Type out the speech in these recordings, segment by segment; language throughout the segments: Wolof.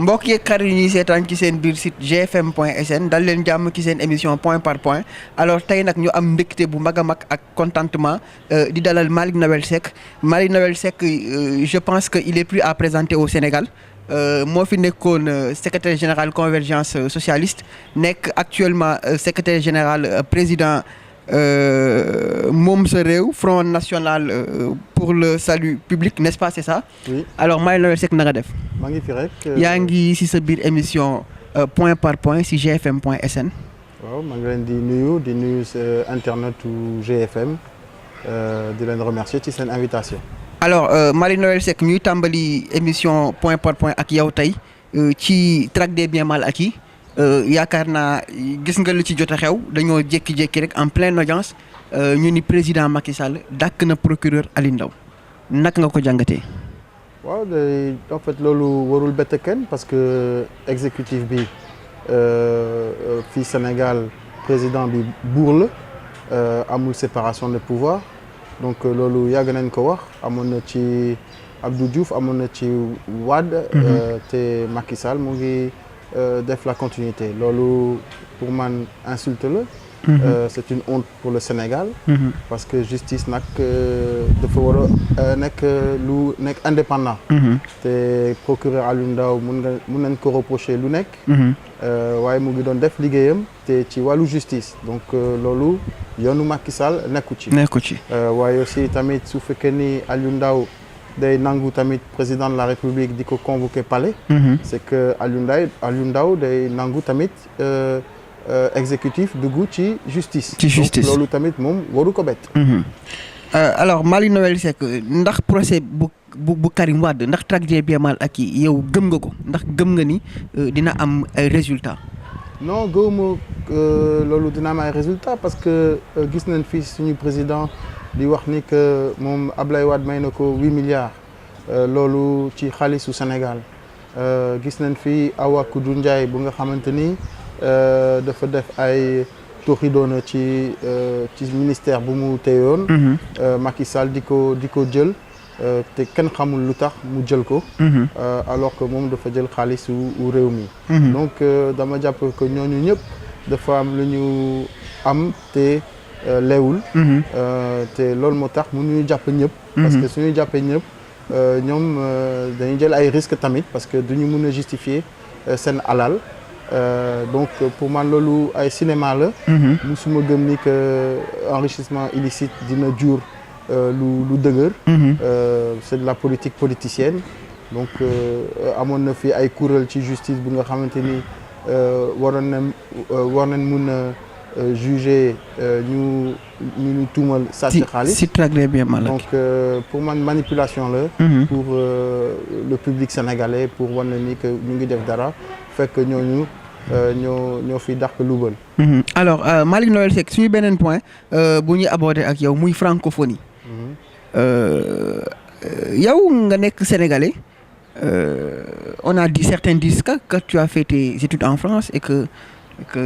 mbokk yeeg xarit yi ñuy seetaan ci seen biir site gfm.sn dal leen jàmm ci seen émission point par point alors tey nag ñu am mbégte bu mag a mag ak contentement di dalal Malick Noël Seck je pense que il est plus à présenter au Sénégal moo fi nekkoon secrétaire général convergence socialiste nekk actuellement secrétaire général président moom sa réew Front National pour le Salut Public, n'est-ce pas, c'est ça? Oui. Alors Malick Noël Seck na nga def? maa ngi fi rek. yaa ngi si sa biir émission point par point si gfm.sn. waaw maa ngi leen di nuyu sa internetu GFM di leen remercier ci seen invitation. Alors Malick Noël Seck ñuy tàmbali émission point par point ak yow tey ci traque des biens mal acquis. yaakaar naa gis nga lu ci jot a xew dañoo jékki-jékki rek en pleine audience ñu ni président Macky Sall dàkk na procureur Aliou Ndao naka nga ko jàngatee. waaw en fait loolu warul bett kenn parce que exécutif bi fii Sénégal président bi buur la amul séparation de pouvoir donc loolu yàgg nañ ko wax amoon na ci Abdou Diouf amoon na ci Wade. te Macky Sall mu ngi. Def la continuité loolu pour man insulte la. C'est une honte pour le Sénégal. Parce que justice nag dafa war a nekk indépendant. te procureur Aliou Ndao mun nañ ko reprocher lu nekk. waaye mu ngi doon def liggéeyam te ci wàllu justice donc loolu yoonu Macky Sall nekku ci. waaye aussi tamit su fekkee ni Aliou Ndao day nangu tamit président de la République di ko convoquer palais. c'est que Aliou Ndao day nangu tamit exécutif dugg ci justice. donc loolu tamit moom waru ko bett. alors Malick Noël Seck ndax procès bu Karim Wade ndax traque des biens mal acquis yow gëm nga ko ndax gëm nga ni dina am ay résultats. non gëwuma loolu dina am ay résultats parce que gis nañ fii suñu président. di wax ni que moom Ablaye Wade may na ko 8 milliards loolu ci xaalisu Sénégal gis nañ fi Awa Koudou Ndiaye bu nga xamante ni dafa def ay tooxi doona ci ministère bu mu téyoon. Macky Sall di ko jël te kenn xamul lu tax mu jël ko. alors que moom dafa jël xaalisu réew mi. donc dama jàpp que ñooñu ñëpp dafa am lu ñu am te. leewul te loolu moo tax mënuñu jàpp ñëpp parce que suñu jàppee ñëpp ñoom dañuy jël ay risques tamit parce que duñu mën a justifier seen alal donc pour man loolu ay cinéma la musuma gëm ni que enrichissement illicite dina jur lu dëgër c'est de la politique politicienne donc amoon na fi ay kuréel ci justice bu nga xamante ni war nañ mun a juger ñu tuumal sàcc xaalis si traque des biens mal acquis. donc pour man manipulation la pour le public sénégalais pour wane ni que ñu ngi def dara fekk ñooñu ñoo fi dàq luubal. alors Malick Noël Seck suñu beneen point bu ñuy aborder ak yow muy francophonie. yow nga nekk sénégalais on a dit certains disent que tu as fait tes études en France et que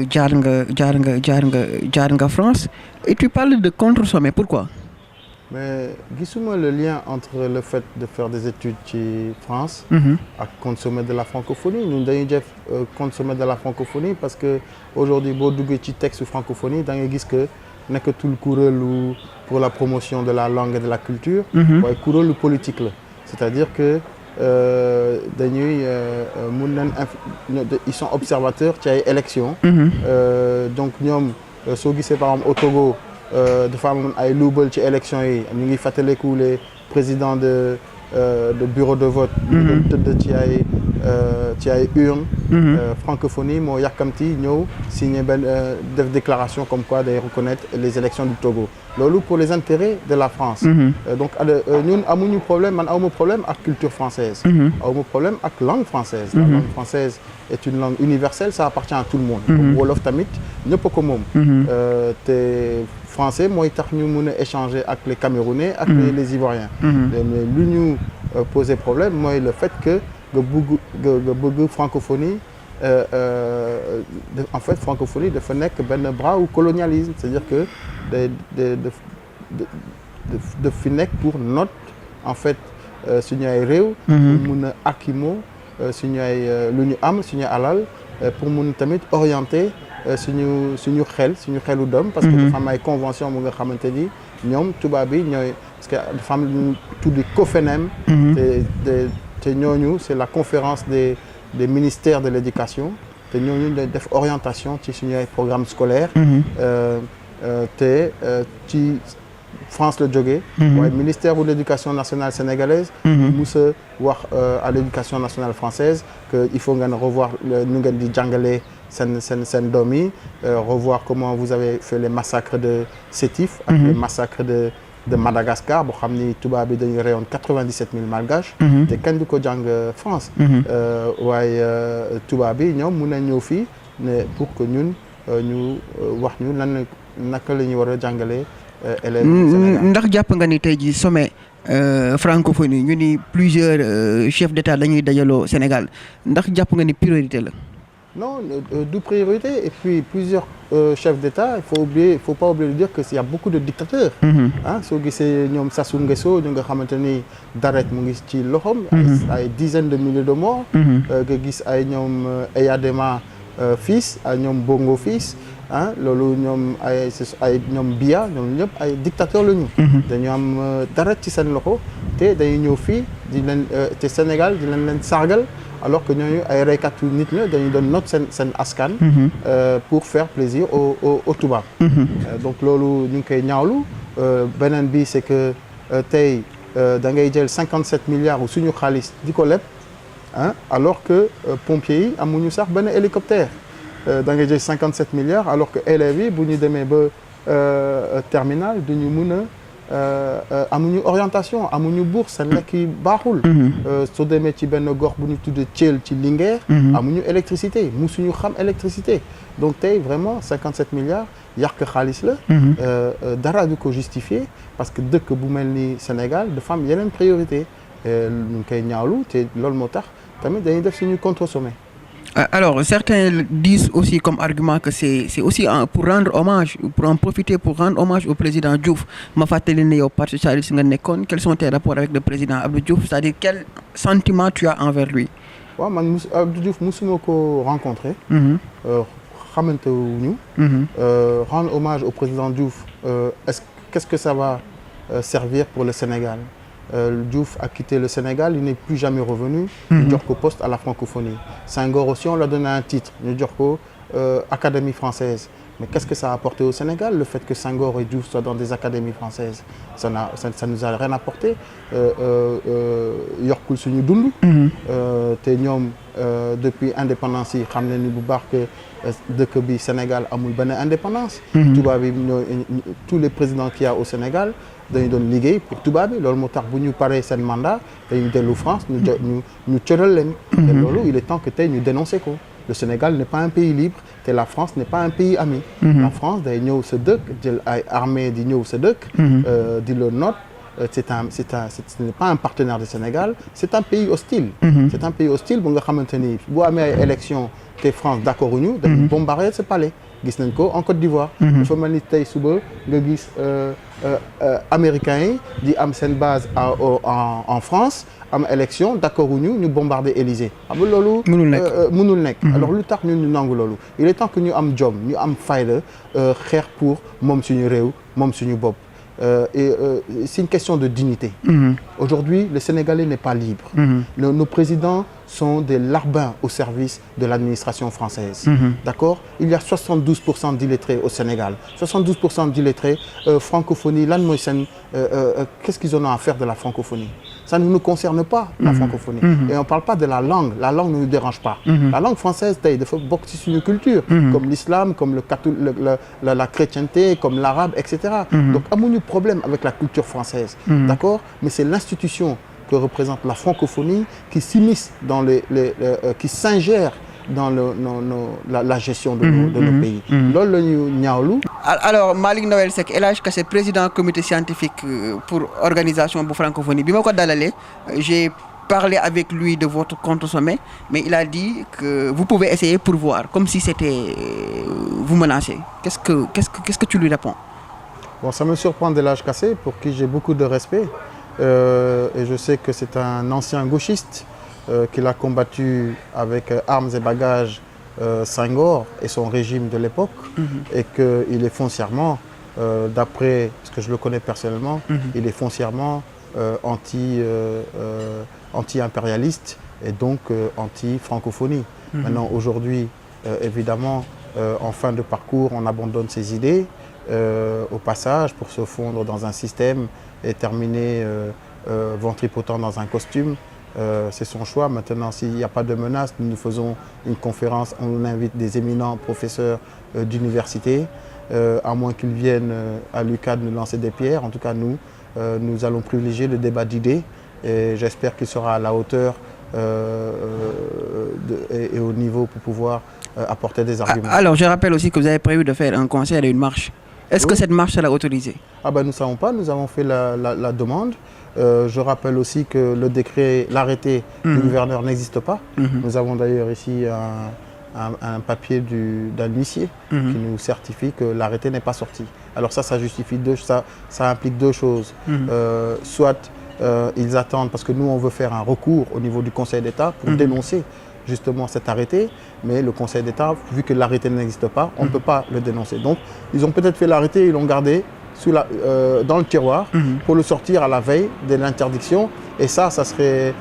jaar nga France et tu parles de contre-sommet, pourquoi? mais gisuma le lien entre le fait de faire des études ci France ak contre-sommet de la francophonie ñun dañuy def contre-sommet de la francophonie parce que aujourd'hui boo duggee ci texte francophonie da ngay gis que nekkatul kuréelu pour la promotion de la langue et de la culture waaye kuréelu politique la c'est-à-dire que dañuy mun nañ ils sont observateurs ci ay élections. donc ñoom soo gisee par exemple au Togo dafa am ay luubal ci élections yi ñu ngi fàttaliku les présidents de bureau de vote. ñu doon tëdd ci ay urnes. francophonie moo yàkkamti ñëw signer benn def déclaration comme quoi day reconnaître les élections du Togo. loolu pour les intérêts de la France. donc ñun amuñu problème man awma problème ak culture française. awma problème ak langue française. la langue française est une langue universelle ça appartient à tout le monde. comme wolof tamit ñëpp a ko moom. te français mooy tax ñu mun a échanger ak les Camerounais ak les Ivoiriens. mais lu ñu poser problème mooy le fait que nga bëgg francophonie. En fait francophonie dafa nekk benn bras au colonialisme c'est-à-dire que daf fi nekk pour note en fait suñu ay réew. mun a akimoo suñu ay lu ñu am suñu alal pour mun tamit orienter suñu xelu doom. parce que dafa am ay convention bu nga xamante ni ñoom tubaab bi ñooy parce que dafa am lu ñu tuddi COFENEM. te ñooñu c'est la conférence des ministères de l'éducation te ñooñu dañ def orientation ci suñu ay programme scolaire. te ci France la jógee. waaye ministère de l'éducation nationale sénégalaise. musa wax à l'éducation nationale française que il faut ngeen revoir nu ngeen di jàngalee seen doom yi revoir comment vous avez fait les massacres de Sétif. ak les massacres de Madagascar boo xam ni tubaab bi dañu reyoon 97 000 malgaches. te kenn du ko jàng France. waaye tubaab bi ñoom mun nañ ñëw fii ne pour que ñun ñu wax ñu naka la ñu war a jàngalee élèves Sénégal. ndax jàpp nga ni tey jii sommet francophonie ñu ni plusieurs chefs d'État dañuy dajaloo Sénégal ndax jàpp nga ni priorité la. Non, du priorité. Et puis, plusieurs chefs d'État, il faut pas oublier de dire qu'il y a beaucoup de dictateurs. Soo gisee ñoom Sassou Nguesso ñu nga xamante ni dara mu ngi ci loxoom. ay dizaines de milliers de morts. nga gis ay ñoom Eyadema fils ay ñoom Bongo fils loolu ñoom ay ñoom Biya ñoom ñëpp ay dictateurs la ñu. dañu am dara ci seen loxo te dañuy ñëw fii di leen te Sénégal di leen sargal. alors que ñooñu ay reykatu nit la dañuy doon noot seen askan. pour faire plaisir au tubaab. donc loolu ñu ngi koy ñaawlu beneen bi c'est que tey da ngay jël 57 milliards suñu xaalis di ko leb alors que pompiers yi amuñu sax benn hélicoptère da ngay jël 57 milliards alors que élèves yi bu ñu demee ba terminal duñu mun a. amuñu orientation amuñu bourse seen lekk yi baaxul. soo demee ci benn gox bu ñu tudd Thiel ci Linguère. amuñu électricité musuñu xam électricité donc tey vraiment 57 milliards yàq xaalis la. dara du ko justifier parce que dëkk bu mel ni Sénégal dafa am yeneen priorité ñu ngi koy ñaawlu te loolu moo tax tamit dañuy def suñu contre-sommet. Alors, certains disent aussi comme argument que c'est aussi pour rendre hommage, pour en profiter pour rendre hommage au président Diouf. Ma fàttali ne yow Parti socialiste nga nekkoon, quels sont tes rapports avec le président Abdou Diouf, c'est-à-dire quel sentiment tu as envers lui? waaw man Abdou Diouf musuma ko rencontrer. xamante wuñu. Rendre hommage au président Diouf qu'est-ce que ça va servir pour le Sénégal? Diouf a quitté le Sénégal, il n'est plus jamais revenu. ñu jox ko poste à la francophonie. Senghor aussi on lui a donné un titre ñu jox ko Académie française. Mais qu'est-ce que ça a apporté au Sénégal le fait que Senghor et Diouf soient dans des académies françaises? Ça nous a rien apporté. yokkul suñu dund. te ñoom depuis indépendance yi xam nañu bu baax que dëkk bi Sénégal amul benn indépendance. tubaab bi tous les présidents qu'il y a au Sénégal dañu doon liggéey pour tubaab bi loolu moo tax bu ñu paree seen mandat dañu dellu France ñu cëral leen. te loolu il est temps que tey ñu dénoncer ko. Le Sénégal n'est pas un pays libre te la France n'est pas un pays ami. La France day ñëw sa dëkk jël ay armée di ñëw sa dëkk. di le noot ce n'est pas un partenaire du Sénégal c'est un pays hostile. c'est un pays hostile bu nga xamante ni bu amee ay élections te France d'accord ñu dañuy bombarder ce palais. gis nañ ko en Côte d'Ivoire. dafa mel ni tey suba nga gis américains yi di am seen base en France am élection d'accord ñu bombarder Élysée. xam nga loolu. mënul nekk. alors lu tax ñun ñu nangu loolu. il est temps que ñu am jom ñu am fayda xeex pour moom suñu réew moom suñu bopp. C'est une question de dignité. Aujourd'hui, le Sénégalais n'est pas libre. Nos présidents sont des larbins au service de l'administration française. D'accord? Il y a 72% d'illettrés au Sénégal. 72% d'illettrés francophonie. Lan mooy seen qu'est-ce qu'ils en ont à faire de la francophonie? Ça ne nous concerne pas, la francophonie. Et on ne parle pas de la langue. La langue ne nous dérange pas. La langue française, tey dafa bokk ci suñu culture. Comme l'islam, comme la chrétienté, comme l'arabe, etc. Donc amuñu problème avec la culture française. D'accord? Mais c'est l'institution que représente la francophonie qui s'immisce dans qui s'ingère dans la gestion de nos pays. loolu la ñu ñaawlu. Alors Malick Noël Seck El Hadj Kassé président comité scientifique pour organisation bu francophonie bi ma ko dalalee j'ai parlé avec lui de votre contre-sommet mais il a dit que vous pouvez essayer pour voir comme si c'était vous menacez. Qu'est-ce que tu lui réponds? Bon, ça me surprend d'El Hadj Kassé pour qui j'ai beaucoup de respect et je sais que c'est un ancien gauchiste. qu'il a combattu avec armes et bagages Senghor et son régime de l'époque, et qu'il est foncièrement, d'après ce que je le connais personnellement, il est foncièrement anti-impérialiste et donc anti-francophonie. Maintenant, aujourd'hui, évidemment, en fin de parcours, on abandonne ses idées au passage pour se fondre dans un système et terminer ventripotent dans un costume. C'est son choix. Maintenant, s'il n'y a pas de menace, nous faisons une conférence, on invite des éminents professeurs d'université, à moins qu'ils viennent à l'UQAD nous lancer des pierres. En tout cas, nous allons privilégier le débat d'idées et j'espère qu'il sera à la hauteur et au niveau pour pouvoir apporter des arguments. Alors, je rappelle aussi que vous avez prévu de faire un concert et une marche. Est-ce que cette marche sera autorisée? Nous ne savons pas, nous avons fait la demande. Je rappelle aussi que le décret, l'arrêté du gouverneur n'existe pas. Nous avons d'ailleurs ici un papier d'un huissier qui nous certifie que l'arrêté n'est pas sorti. Alors ça justifie ça implique deux choses. Soit ils attendent, parce que nous on veut faire un recours au niveau du Conseil d'État pour dénoncer justement cet arrêté, mais le Conseil d'État, vu que l'arrêté n'existe pas, on ne peut pas le dénoncer. Donc ils ont peut-être fait l'arrêté, ils l'ont gardé dans le tiroir pour le sortir à la veille de l'interdiction, et ça serait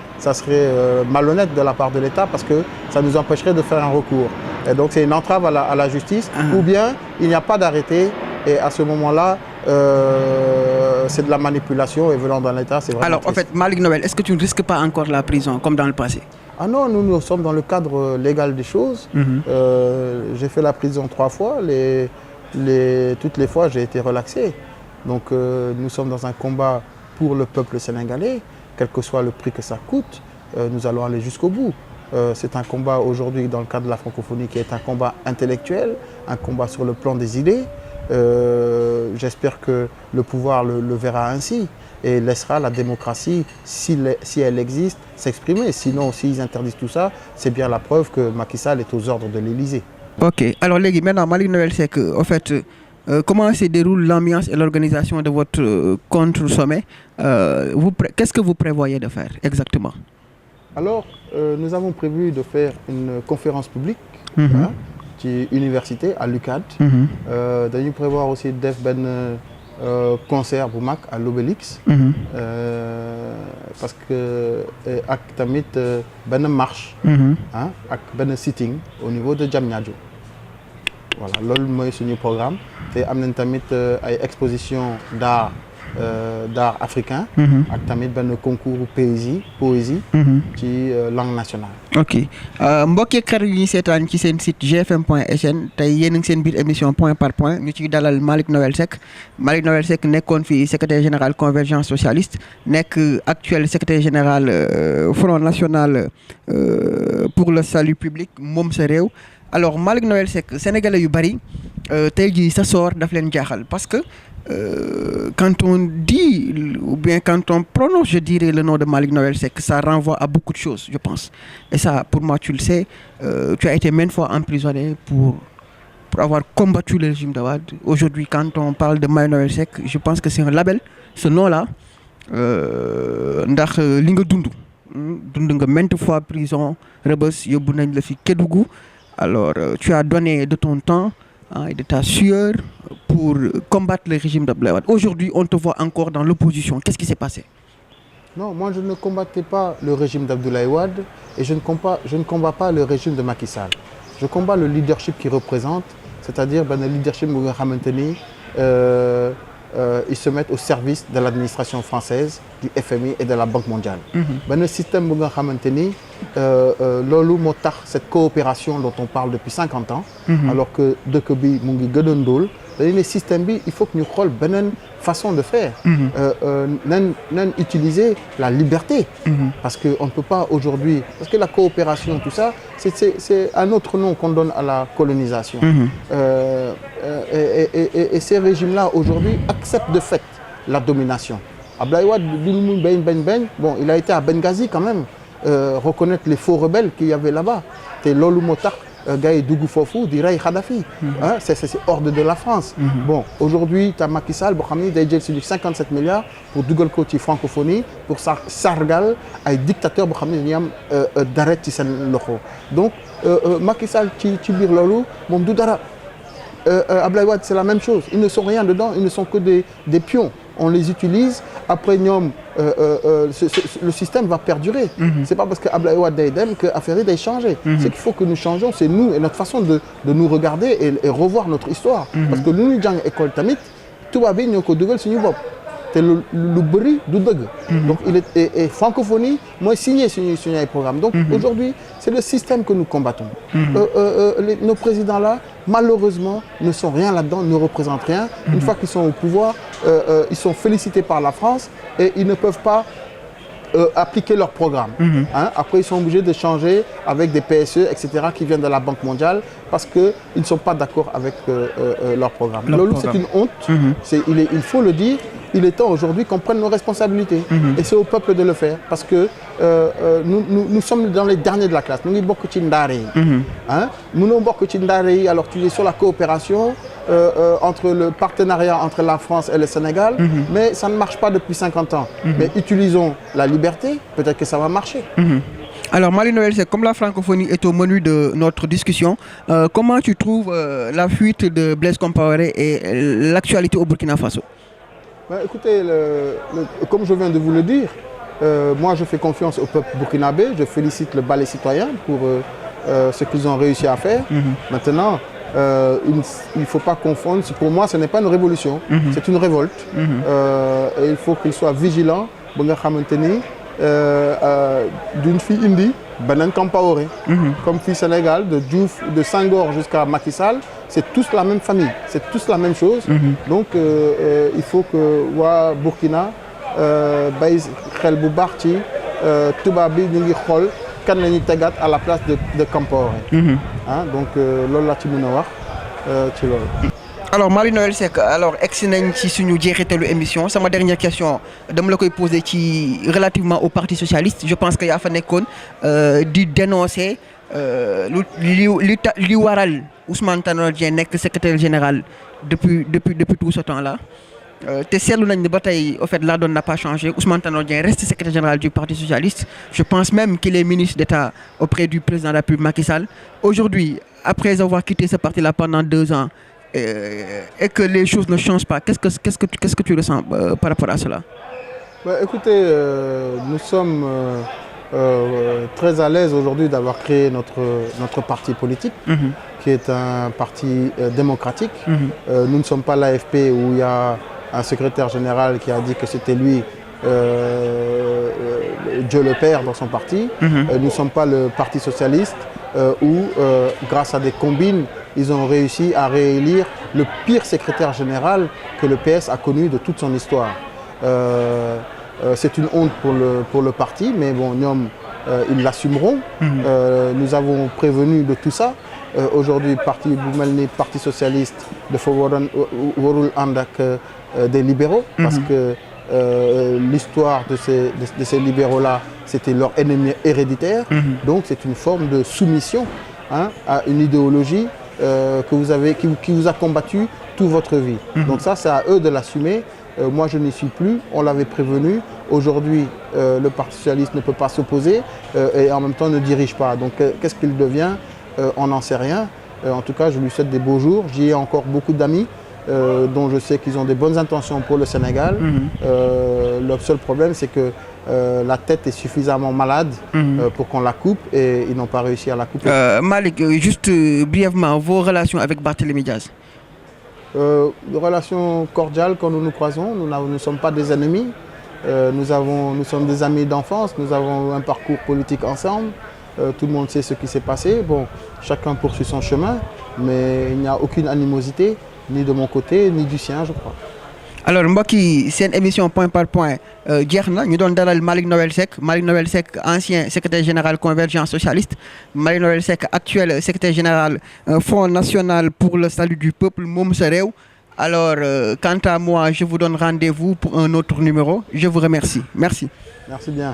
malhonnête de la part de l'État parce que ça nous empêcherait de faire un recours. Et donc c'est une entrave à la justice, ou bien il n'y a pas d'arrêté et à ce moment-là c'est de la manipulation et venant dans l'État, c'est vraiment Alors triste. en fait, Malick Noël, est-ce que tu ne risques pas encore la prison comme dans le passé? Ah non, nous sommes dans le cadre légal des choses. J'ai fait la prison 3 fois, toutes les fois j'ai été relaxé. Donc nous sommes dans un combat pour le peuple sénégalais, quel que soit le prix que ça coûte, nous allons aller jusqu'au bout. C'est un combat aujourd'hui dans le cadre de la francophonie qui est un combat intellectuel, un combat sur le plan des idées. J'espère que le pouvoir le verra ainsi et laissera la démocratie, si elle existe, s'exprimer. Sinon, s'ils interdisent tout ça, c'est bien la preuve que Macky Sall est aux ordres de l'Élysée. Ok, alors Légui, maintenant Malick Noël Seck, en fait, comment se déroule l'ambiance et l'organisation de votre contre-sommet? Qu'est-ce que vous prévoyez de faire exactement? Alors, nous avons prévu de faire une conférence publique ci université à l'UQAD. Dañu prévoir aussi def concert bu mag à l'Obélix. Parce que ak tamit marche ak sitting au niveau de Diamniadio. Voilà, loolu mooy suñu programme. Te am nañ tamit ay exposition d'art africain ak tamit concours poésie ci langue nationale. Ok mbokki xarit yi ñuy seetaan ci seen site gfm.sn tey yéen a ngi seen biir émission point par point ñu ciy dalal Malick Noël Seck. Malick Noël Seck nekkoon fi secrétaire général convergence socialiste nekk actuel secrétaire général front national pour le salut public moom sa réew. Alors Malick Noël Seck sénégalais yu bari tey jii sa sort daf leen jaaxal parce que quand on dit ou bien quand on prononce, je dirais, le nom de Malick Noël Seck, ça renvoie à beaucoup de choses, je pense. Et ça, pour moi, tu le sais, tu as été maintes fois emprisonné pour avoir combattu le régime de Wade. Aujourd'hui, quand on parle de Malick Noël Seck, je pense que c'est un label, ce nom-là, ndax li nga dund nga maintes fois prison, Rebeuss, yóbbu nañ la fi Kédougou. Alors, tu as donné de ton temps et de ta sueur pour combattre le régime d'Abdoulaye Wade. Aujourd'hui, on te voit encore dans l'opposition. Qu'est-ce qui s'est passé? Non, moi je ne combattais pas le régime d'Abdoulaye Wade et je ne combats pas le régime de Macky Sall. Je combats le leadership qu'il représente, c'est-à-dire le leadership bu nga xamante ni ils se mettent au service de l'administration française, du FMI et de la Banque mondiale. Le système bu nga xamante ni loolu moo tax cette coopération dont on parle depuis 50 ans, alors que dëkk bi mu ngi gën a ndóol, dañu ne système bi il faut que ñu xool beneen façon de faire. Nañ utiliser la liberté, parce que on ne peut pas aujourd'hui, parce que la coopération, tout ça, c'est un autre nom qu'on donne à la colonisation. Et ces régimes-là aujourd'hui acceptent de fait la domination. Abdoulaye Wade, bon, il a été à Benghazi quand même, reconnaître les faux rebelles qu'il y avait là-bas. C'est loolu moo tax gars yi dugg foofu di rey Kadhafi. C'est hors de la France. Bon, aujourd'hui tu as Macky Sall boo xam ni day jël si 57 milliards pour dugal ko ci francophonie pour sargal ay dictateurs boo xam ne dañuy am dara ci seen loxo donc Macky Sall ci biir loolu moom du dara. Abdoulaye Wade c'est la même chose ils ne sont rien dedans ils ne sont que des pions on les utilise après ñoom le système va perdurer. C'est pas parce que Abdoulaye Wade day dem que affaire yi day changer. Ce qu'il faut que nous changeons c'est nous et notre façon de nous regarder et revoir notre histoire. Parce que lu ñuy jàng école tamit tubaab yi ñoo ko dugal suñu bopp te lu bëri du dëgg. Donc et francophonie mooy signer suñu ay programme donc aujourd'hui c'est le système que nous combattons. Nos présidents là malheureusement ne sont rien là-dedans ne représentent rien. Une fois qu'ils sont au pouvoir ils sont félicités par la France et ils ne peuvent pas appliquer leur programme. Après ils sont obligés de changer avec des PSE etc qui viennent de la Banque mondiale parce que ils ne sont pas d'accord avec leur programme. Loolu c'est une honte. Il faut le dire. Il est temps aujourd'hui qu'on prenne nos responsabilités. Et c'est au peuple de le faire parce que nous sommes dans les derniers de la classe. Nous ngi bokk ci ndaare yi. Mënoo bokk ci ndaare yi alors tu es sur la coopération entre le partenariat entre la France et le Sénégal. Mais ça ne marche pas depuis 50 ans. Mais utilisons la liberté, peut-être que ça va marcher. Alors Marie-Noëlle Seck, comme la francophonie est au menu de notre discussion, comment tu trouves la fuite de Blaise Compaoré et l'actualité au Burkina Faso? Écoutez, comme je viens de vous le dire, moi je fais confiance au peuple burkinabé, je félicite le ballet citoyen pour ce qu'ils ont réussi à faire. Maintenant, il ne faut pas confondre, pour moi ce n'est pas une révolution, c'est une révolte. Et il faut qu'ils soient vigilants ba nga xamante ni duñ fi indi beneen Compaoré. Comme fii Sénégal, de Diouf, de Senghor jusqu'à Macky Sall, c'est tous la même famille, c'est tous la même chose. Donc il faut que waa Burkina bay xel bu baax ci tubaab bi ñu ngi xool kan la ñuy tegaat à la place de Compaoré. Donc loolu laa ci mën a wax ci loolu. Alors Marie-Noëlle Seck alors egsi nañ ci suñu jeexitalu émission sama dernière question dama la koy poser ci relativement au Parti socialiste je pense que yaa fa nekkoon di dénoncer li waral Ousmane Tanor Dieng nekk secrétaire général depuis tout ce temps-là te seetlu nañ ne ba tey au fait la donne n'a pas changé Ousmane Tanor Dieng reste secrétaire général du Parti socialiste je pense même qu'il est ministre d'État auprès du président de la République Macky Sall aujourd'hui après avoir quitté ce parti-là pendant 2 ans et que les choses ne changent pas qu'est-ce que tu ressens par rapport à cela? Écoutez, nous sommes très à l'aise aujourd'hui d'avoir créé notre parti politique qui est un parti démocratique. Nous ne sommes pas l'AFP où il y a un secrétaire général qui a dit que c'était lui Dieu le Père dans son parti. Nous ne sommes pas le Parti socialiste où grâce à des combines ils ont réussi à réélire le pire secrétaire général que le PS a connu de toute son histoire. C'est une honte pour le parti, mais bon, ñoom ils l'assumeront. Nous avons prévenu de tout ça. Aujourd'hui, parti bu mel ni Parti socialiste dafa warul ànd ak des libéraux, parce que l'histoire de ces libéraux-là, c'était leur ennemi héréditaire. Donc c'est une forme de soumission à une idéologie qui vous a combattu toute votre vie. Donc ça, c'est à eux de l'assumer. Moi, je n'y suis plus. On l'avait prévenu. Aujourd'hui, le Parti socialiste ne peut pas s'opposer et en même temps ne dirige pas. Donc, qu'est-ce qu'il devient? On n'en sait rien. En tout cas, je lui souhaite des beaux jours. J'y ai encore beaucoup d'amis dont je sais qu'ils ont des bonnes intentions pour le Sénégal. Le seul problème, c'est que la tête est suffisamment malade pour qu'on la coupe et ils n'ont pas réussi à la couper. Malick, juste brièvement, vos relations avec Barthélémy Diaz? Relations cordiales quand nous nous croisons. Nous ne sommes pas des ennemis. Nous sommes des amis d'enfance. Nous avons un parcours politique ensemble. Tout le monde sait ce qui s'est passé. Bon, chacun poursuit son chemin, mais il n'y a aucune animosité, ni de mon côté, ni du sien, je crois. Alors mbokk yi seen émission point par point jeex na ñu doon dalal Marie-Noëlle Seck ancien secrétaire général Convergence socialiste Marie-Noëlle Seck actuel secrétaire général Front national pour le salut du peuple Moom Sa Réew. Alors quant à moi je vous donne rendez-vous pour un autre numéro. Je vous remercie. Merci bien.